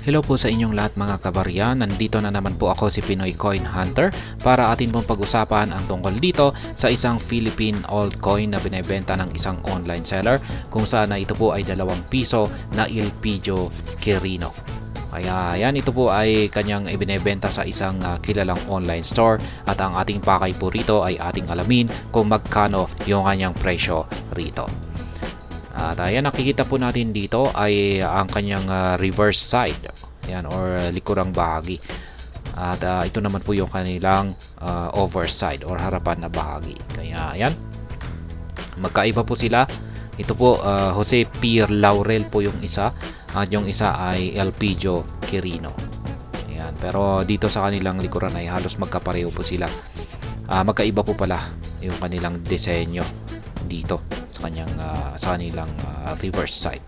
Hello po sa inyong lahat mga kabarya, nandito na naman po ako si Pinoy Coin Hunter para atin pong pag-usapan ang tungkol dito sa isang Philippine altcoin na binebenta ng isang online seller kung saan ito po ay 2 piso na Elpidio Quirino. Kaya yan, ito po ay kanyang ibinebenta sa isang kilalang online store at ang ating pakay po rito ay ating alamin kung magkano yung kanyang presyo rito. At ayan, nakikita po natin dito ay ang kanyang reverse side, ayan, or likurang bahagi. At ito naman po yung kanilang overside or harapan na bahagi. Kaya ayan, magkaiba po sila. Ito po Jose P. Laurel po yung isa at yung isa ay Elpidio Quirino. Ayan, pero dito sa kanilang likuran ay halos magkapareho po sila. Magkaiba po pala yung kanilang disenyo dito sa kanilang reverse side.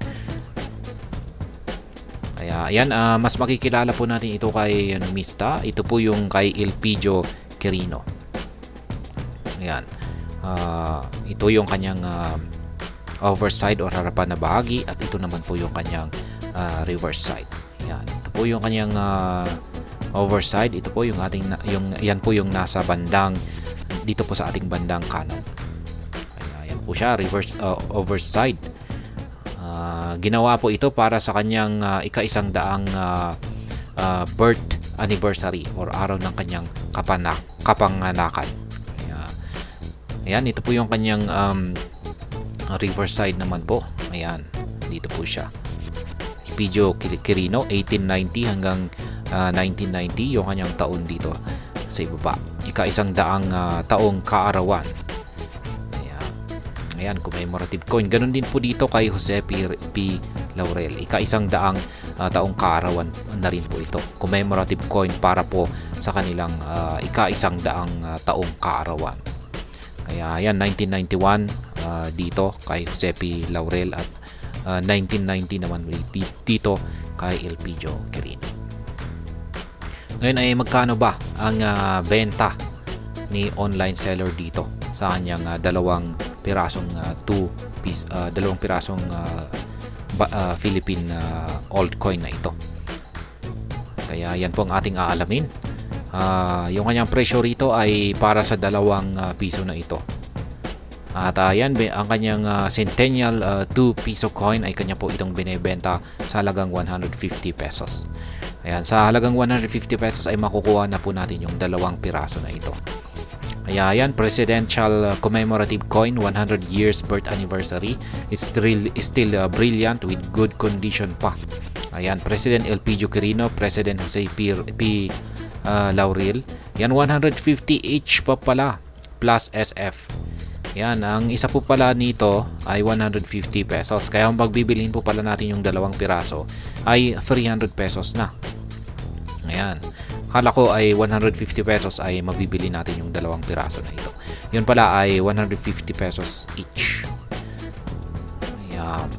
Kaya ayan, mas makikilala po natin ito kay Mista. Ito po yung kay Elpidio Quirino. Ayan, ito yung kanyang overside or harapan na bahagi at ito naman po yung kanyang reverse side. Ayan, ito po yung kanyang overside. Ito po yung yan po yung nasa bandang dito po sa ating bandang kanan. Po siya, reverse overside. Ginawa po ito para sa kanyang ika-100 birth anniversary or araw ng kanyang kapanganakan. Ayan, ito po yung kanyang reverse side naman po. Ayan, dito po siya. Elpidio Quirino, 1890 hanggang 1990 yung kanyang taon dito sa ibaba. Ika-100 taong kaarawan. Ayan, commemorative coin. Ganon din po dito kay Jose P. Laurel. Ika-100 taong kaarawan na rin po ito. Commemorative coin para po sa kanilang ika-100 taong kaarawan. Kaya ayan, 1991 dito kay Jose P. Laurel at 1990 naman dito kay Elpidio Quirino. Ngayon ay magkano ba ang benta ni online seller dito sa kanyang dalawang pirasong Philippine altcoin na ito. Kaya yan po ang ating aalamin. Yung kanyang presyo rito ay para sa 2 piso na ito. At yan, ang kanyang Centennial 2 piso coin ay kanya po itong binebenta sa halagang 150 pesos. Ayan, sa halagang 150 pesos ay makukuha na po natin yung 2 piraso na ito. Kaya yan, Presidential Commemorative Coin, 100 years birth anniversary. It's still brilliant with good condition pa. Ayan, President Elpidio Quirino, President Jose P. Laurel. Yan, 150 each pa pala, plus SF. Yan, ang isa po pala nito ay 150 pesos. Kaya kung pagbibilihin po pala natin yung 2 piraso, ay 300 pesos na. Ayan. Akala ko ay 150 pesos ay mabibili natin yung 2 piraso na ito. Yun pala ay 150 pesos each. Ayan.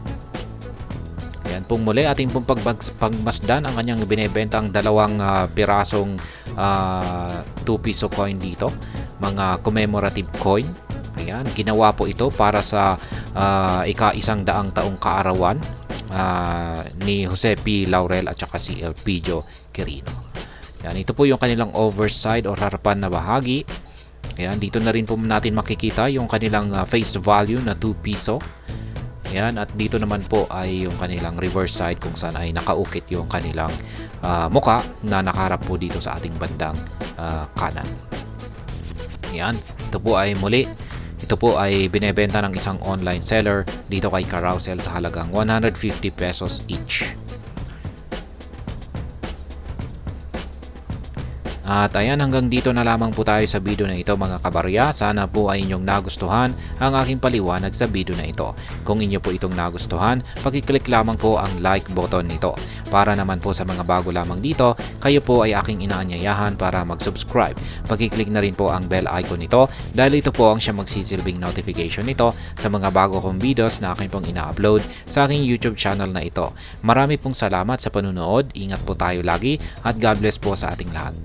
Ayan pong muli, ating pong pagmasdan ang kanyang binebentang 2 pirasong 2 piso coin dito. Mga commemorative coin. Ayan, ginawa po ito para sa ika-100 taong kaarawan ni Jose P. Laurel at saka si Elpidio Quirino. Yan, ito po yung kanilang overside or harapan na bahagi. Ayan, dito na rin po natin makikita yung kanilang face value na 2 piso. Ayan, at dito naman po ay yung kanilang reverse side kung saan ay nakaukit yung kanilang muka na nakaharap po dito sa ating bandang kanan. Ayan, ito po ay muli. Ito po ay binebenta ng isang online seller dito kay Carousel sa halagang 150 pesos each. At ayan, hanggang dito na lamang po tayo sa video na ito mga kabarya. Sana po ay inyong nagustuhan ang aking paliwanag sa video na ito. Kung inyo po itong nagustuhan, pakiclick lamang po ang like button nito. Para naman po sa mga bago lamang dito, kayo po ay aking inaanyayahan para mag-subscribe. Pakiclick na rin po ang bell icon nito dahil ito po ang siya magsisilbing notification nito sa mga bago kong videos na aking pong ina-upload sa aking YouTube channel na ito. Marami pong salamat sa panunood. Ingat po tayo lagi at God bless po sa ating lahat.